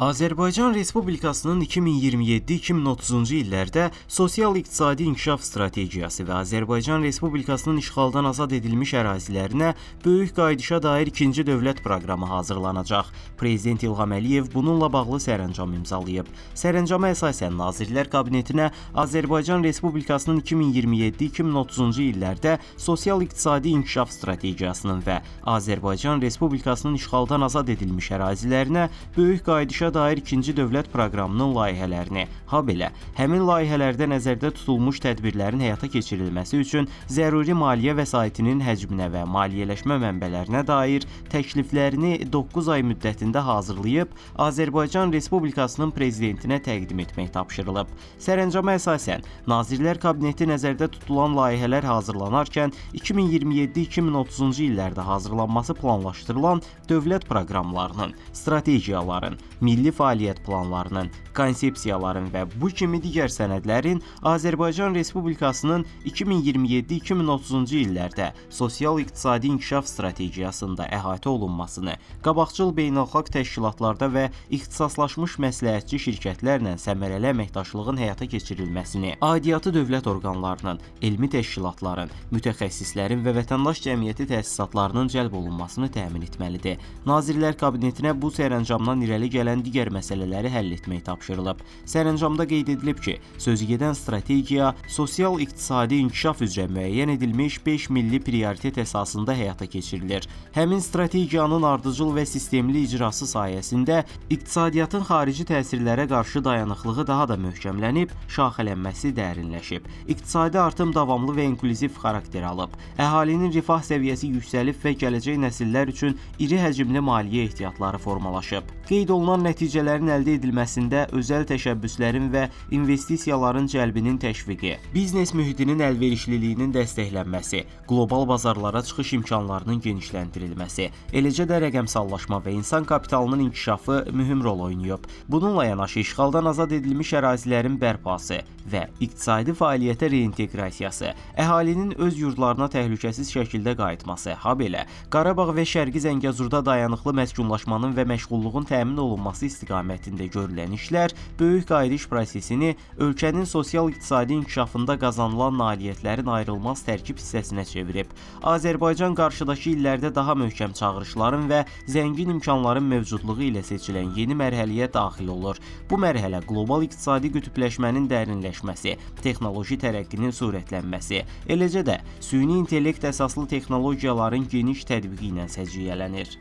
Azərbaycan Respublikasının 2027-2030-cu illərdə sosial-iqtisadi inkişaf strategiyası və Azərbaycan Respublikasının işğaldan azad edilmiş ərazilərinə böyük qayıdışa dair ikinci dövlət proqramı hazırlanacaq. Prezident İlham Əliyev bununla bağlı sərəncam imzalayıb. Sərəncama əsasən Nazirlər Kabinetinə Azərbaycan Respublikasının 2027-2030-cu illərdə sosial-iqtisadi inkişaf strategiyasının və Azərbaycan Respublikasının işğaldan azad edilmiş ərazilərinə böyük qayıdışa dair ikinci dövlət proqramının layihələrini, habelə həmin layihələrdə nəzərdə tutulmuş tədbirlərin həyata keçirilməsi üçün zəruri maliyyə vəsaitinin həcminə və maliyyələşmə mənbələrinə dair təkliflərini 9 ay müddətində hazırlayıb Azərbaycan Respublikasının prezidentinə təqdim etmək tapşırılıb. Sərəncama əsasən Nazirlər Kabineti nəzərdə tutulan layihələr hazırlanarkən 2027-2030-cu illərdə hazırlanması planlaşdırılan dövlət proqramlarının, strategiyaların, milli fəaliyyət planlarının, konsepsiyaların və bu kimi digər sənədlərin Azərbaycan Respublikasının 2027-2030-cu illərdə sosial-iqtisadi inkişaf strategiyasında əhatə olunmasını, qabaqcıl beynəlxalq təşkilatlarda və ixtisaslaşmış məsləhətçi şirkətlərlə səmərəli əməkdaşlığın həyata keçirilməsini, aidiyyatı dövlət orqanlarının, elmi təşkilatların, mütəxəssislərin və vətəndaş cəmiyyəti təsisatlarının cəlb olunmasını təmin etməlidir. Nazirlər Kabinetinə bu sərəncamdan irəli gələn digər məsələləri həll etmək tapşırılıb. Sərəncamda qeyd edilib ki, sözügedən strategiya sosial-iqtisadi inkişaf üzrə müəyyən edilmiş 5 milli prioritet əsasında həyata keçirilir. Həmin strategiyanın ardıcıl və sistemli icrası sayəsində iqtisadiyyatın xarici təsirlərə qarşı dayanıqlığı daha da möhkəmlənib, şaxələnməsi dərinləşib. İqtisadi artım davamlı və inklüziv xarakter alıb. Əhalinin rifah səviyyəsi yüksəlib və gələcək nəsillər üçün iri həcmli maliyyə ehtiyatları formalaşıb. Qeyd olunan nəticələrin əldə edilməsində özəl təşəbbüslərin və investisiyaların cəlbinin təşviqi, biznes mühitinin əlverişliliyinin dəstəklənməsi, qlobal bazarlara çıxış imkanlarının genişləndirilməsi, eləcə də rəqəmsallaşma və insan kapitalının inkişafı mühüm rol oynayıb. Bununla yanaşı işğaldan azad edilmiş ərazilərin bərpası və iqtisadi fəaliyyətə reinteqrasiyası, əhalinin öz yurdlarına təhlükəsiz şəkildə qayıtması, habelə Qarabağ və Şərqi Zəngəzurda dayanıqlı məskunlaşmanın və məşğulluğun təmin olunması istiqamətində görülən işlər böyük qayıdış prosesini ölkənin sosial-iqtisadi inkişafında qazanılan nailiyyətlərin ayrılmaz tərkib hissəsinə çevirib. Azərbaycan qarşıdakı illərdə daha möhkəm çağırışların və zəngin imkanların mövcudluğu ilə seçilən yeni mərhələyə daxil olur. Bu mərhələ qlobal iqtisadi qütbləşmənin dərinləşməsi, texnoloji tərəqqinin sürətlənməsi, eləcə də süni intellekt əsaslı texnologiyaların geniş tətbiqi ilə səciyyələnir.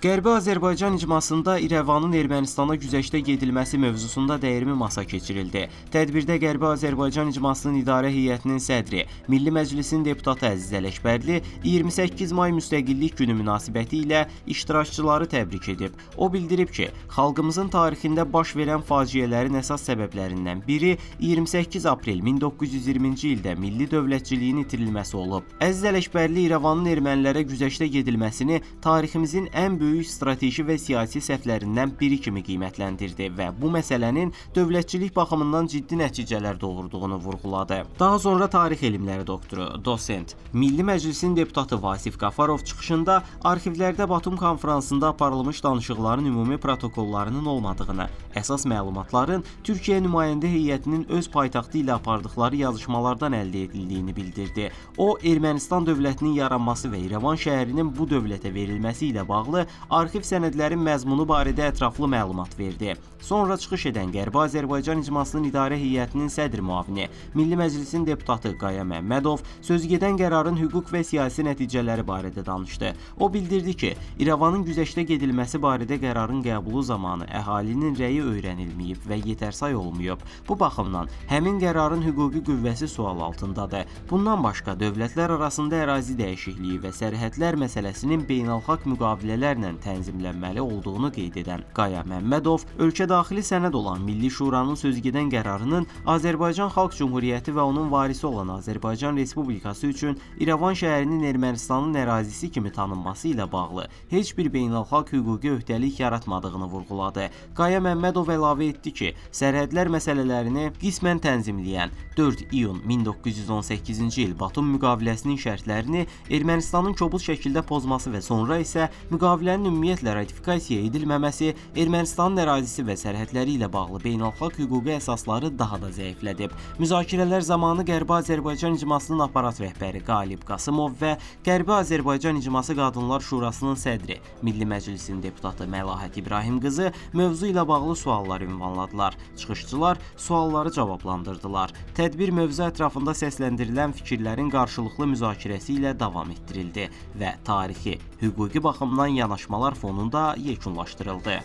Qərbi Azərbaycan icmasında İrəvanın Ermənistana güzəştə gedilməsi mövzusunda dəyirmi masa keçirildi. Tədbirdə Qərbi Azərbaycan icmasının idarə heyətinin sədri, Milli Məclisin deputatı Əziz Ələkbərli 28 may müstəqillik günü münasibəti ilə iştirakçıları təbrik edib. O bildirib ki, xalqımızın tarixində baş verən faciələrin əsas səbəblərindən biri 28 aprel 1920-ci ildə milli dövlətçiliyin itirilməsi olub. Əziz Ələkbərli İrəvanın ermənilərə güzəştə gedilməsini tariximizin ən böyük strateji və siyasi səhvlərindən biri kimi qiymətləndirdi və bu məsələnin dövlətçilik baxımından ciddi nəticələr doğurduğunu vurğuladı. Daha sonra tarix elmləri doktoru, dosent, Milli Məclisin deputatı Vasif Qafarov çıxışında arxivlərdə Batum konfransında aparılmış danışıqların ümumi protokollarının olmadığını, əsas məlumatların Türkiyə nümayəndə heyətinin öz paytaxtı ilə apardıqları yazışmalardan əldə edildiyini bildirdi. O, Ermənistan dövlətinin yaranması və İrəvan şəhərinin bu dövlətə verilməsi ilə bağlı arxiv sənədlərin məzmunu barədə ətraflı məlumat verdi. Sonra çıxış edən Qərbi Azərbaycan icmasının idarə heyətinin sədr müavini, Milli Məclisin deputatı Qaya Məmmədov sözügedən qərarın hüquq və siyasi nəticələri barədə danışdı. O bildirdi ki, İrəvanın güzəştə gedilməsi barədə qərarın qəbulu zamanı əhalinin rəyi öyrənilməyib və yetərsay olmayıb. Bu baxımdan həmin qərarın hüquqi qüvvəsi sual altındadır. Bundan başqa dövlətlər arasında ərazi dəyişikliyi və sərhədlər məsələsinin beynəlxalq müqavilələrlə tənzimlənməli olduğunu qeyd edən Qaya Məmmədov, ölkədaxili sənəd olan Milli Şuranın sözügedən qərarının Azərbaycan Xalq Cümhuriyyəti və onun varisi olan Azərbaycan Respublikası üçün İrəvan şəhərinin Ermənistanın ərazisi kimi tanınması ilə bağlı heç bir beynəlxalq hüquqi öhdəlik yaratmadığını vurğuladı. Qaya Məmmədov əlavə etdi ki, sərhədlər məsələlərini qismən tənzimləyən 4 iyun 1918-ci il Batum müqaviləsinin şərtlərini Ermənistanın kobud şəkildə pozması və sonra isə müqavilə sazişlərin ümumiyyətlə ratifikasiya edilməməsi Ermənistanın ərazisi və sərhədləri ilə bağlı beynəlxalq hüquqi əsasları daha da zəiflədib. Müzakirələr zamanı Qərbi Azərbaycan icmasının aparat rəhbəri Qalib Qasımov və Qərbi Azərbaycan İcması Qadınlar Şurasının sədri, Milli Məclisin deputatı Məlahət İbrahim qızı mövzu ilə bağlı suallar ünvanladılar. Çıxışçılar sualları cavablandırdılar. Tədbir mövzu ətrafında səsləndirilən fikirlərin qarşılıqlı müzakirəsi ilə davam etdirildi və tarixi, hüquqi baxımdan yanaşmalar fonunda yekunlaşdırıldı.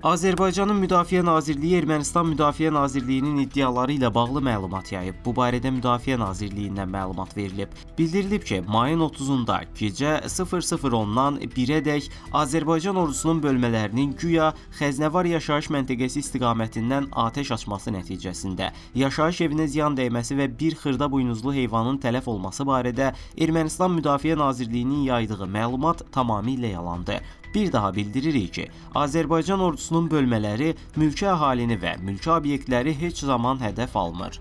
Azərbaycanın Müdafiə Nazirliyi Ermənistan Müdafiə Nazirliyinin iddiaları ilə bağlı məlumat yayıb. Bu barədə Müdafiə Nazirliyindən məlumat verilib. Bildirilib ki, mayın 30-da gecə 00:10-dan 1-ədək Azərbaycan ordusunun bölmələrinin güya Xəznəvar yaşayış məntəqəsi istiqamətindən atəş açması nəticəsində yaşayış evinə ziyan dəyməsi və bir xırda buynuzlu heyvanın tələf olması barədə Ermənistan Müdafiə Nazirliyinin yaydığı məlumat tamamilə yalandır. Bir daha bildiririk ki, Azərbaycan ordusunun bölmələri mülki əhalini və mülki obyektləri heç zaman hədəf almır.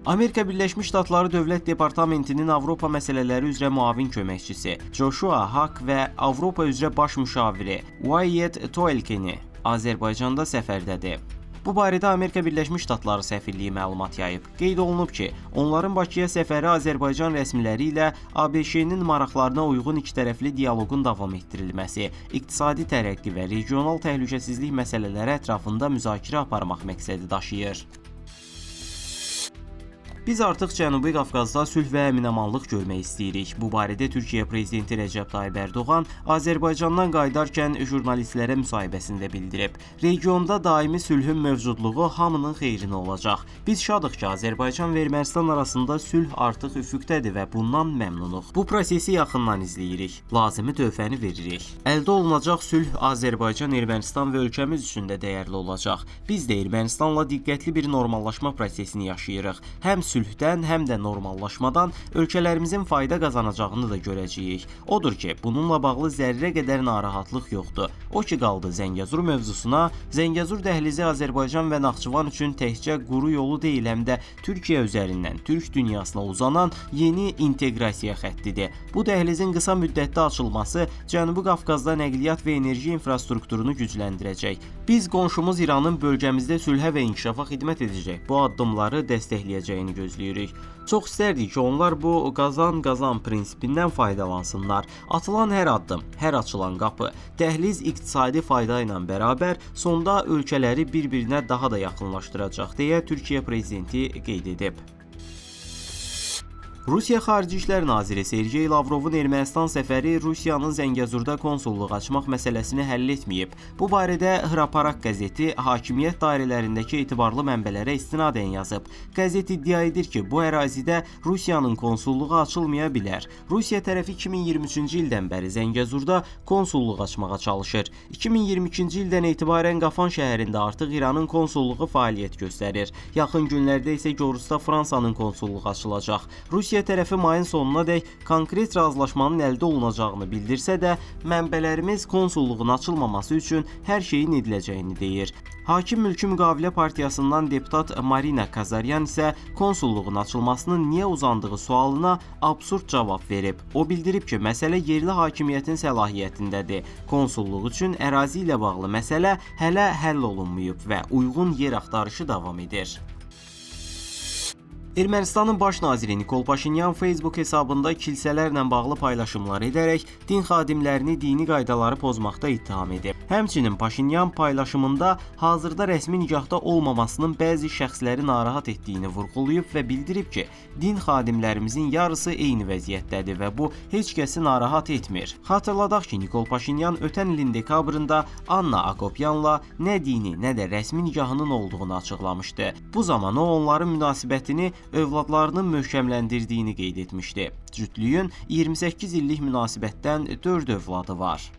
Amerika Birləşmiş Ştatları Dövlət Departamentinin Avropa məsələləri üzrə müavin köməkçisi Joshua Haq və Avropa üzrə baş müşaviri Wyatt Toelkeni Azərbaycanda səfərdədir. Bu barədə Amerika Birləşmiş Ştatları səfirliyi məlumat yayıb. Qeyd olunub ki, onların Bakıya səfəri Azərbaycan rəsmiləri ilə ABŞ-nin maraqlarına uyğun ikitərəfli dialoqun davam etdirilməsi, iqtisadi tərəqqi və regional təhlükəsizlik məsələləri ətrafında müzakirə aparmaq məqsədi daşıyır. Biz artıq Cənubi Qafqazda sülh və əmin-amanlıq görmək istəyirik. Bu barədə Türkiyə Prezidenti Rəcəb Tayyib Ərdoğan Azərbaycandan qayıdarkən jurnalistlərə müsahibəsində bildirib. Regionda daimi sülhün mövcudluğu hamının xeyrinə olacaq. Biz şadıq ki, Azərbaycan və Ermənistan arasında sülh artıq üfüqdədir və bundan məmnunuq. Bu prosesi yaxından izləyirik. Lazımi töhfəni veririk. Əldə olunacaq sülh Azərbaycan, Ermənistan və ölkəmiz üçün də dəyərli olacaq. Biz də Ermənistanla diqqətli bir normallaşma prosesini yaşayırıq. Həm sülhdən, həm də normallaşmadan ölkələrimizin fayda qazanacağını da görəcəyik. Odur ki, bununla bağlı zərrə qədər narahatlıq yoxdur. O ki qaldı Zəngəzur mövzusuna, Zəngəzur dəhlizi Azərbaycan və Naxçıvan üçün təkcə quru yolu deyil, həm də Türkiyə üzərindən Türk dünyasına uzanan yeni inteqrasiya xəttidir. Bu dəhlizin qısa müddətdə açılması Cənubi Qafqazda nəqliyyat və enerji infrastrukturunu gücləndirəcək. Biz qonşumuz İranın bölgəmizdə sülhə və inkişafa xidmət edəcək bu addımları dəstəkləyəcəyini gözləyirik. Çox istərdik ki, onlar bu qazan-qazan prinsipindən faydalansınlar. Atılan hər addım, hər açılan qapı, dəhliz iqtisadi fayda ilə bərabər sonda ölkələri bir-birinə daha da yaxınlaşdıracaq, deyə Türkiyə Prezidenti qeyd edib. Rusiya Xarici İşlər Naziri Sergey Lavrovun Ermənistan səfəri Rusiyanın Zəngəzurda konsulluq açmaq məsələsini həll etməyib. Bu barədə Hraparak qəzeti hakimiyyət dairələrindəki etibarlı mənbələrə istinadən yazıb. Qəzet iddia edir ki, bu ərazidə Rusiyanın konsulluğu açılmaya bilər. Rusiya tərəfi 2023-cü ildən bəri Zəngəzurda konsulluq açmağa çalışır. 2022-ci ildən etibarən Qafan şəhərində artıq İranın konsulluğu fəaliyyət göstərir. Yaxın günlərdə isə Gorusda Fransanın konsulluğu açılacaq. Rusiya tərəfi mayın sonunadək konkret razılaşmanın əldə olunacağını bildirsə də, mənbələrimiz konsulluğun açılmaması üçün hər şeyin ediləcəyini deyir. Hakim Mülki Müqavilə Partiyasından deputat Marina Kazaryan isə konsulluğun açılmasının niyə uzandığı sualına absurd cavab verib. O bildirib ki, məsələ yerli hakimiyyətin səlahiyyətindədir. Konsulluq üçün ərazi ilə bağlı məsələ hələ həll olunmayıb və uyğun yer axtarışı davam edir. Ermənistanın baş naziri Nikol Paşinyan Facebook hesabında kilsələrlə bağlı paylaşımlar edərək din xadimlərini dini qaydaları pozmaqda ittiham edib. Həmçinin Paşinyan paylaşımında hazırda rəsmi nikahda olmamasının bəzi şəxsləri narahat etdiyini vurğulayıb və bildirib ki, din xadimlərimizin yarısı eyni vəziyyətdədir və bu heç kəsi narahat etmir. Xatırladaq ki, Nikol Paşinyan ötən ilin dekabrında Anna Akopyanla nə dini, nə də rəsmi nikahının olduğunu açıqlamışdı. Bu zaman o onların münasibətini övladlarının möhkəmləndirdiyini qeyd etmişdi. Cütlüyün 28 illik münasibətdən 4 övladı var.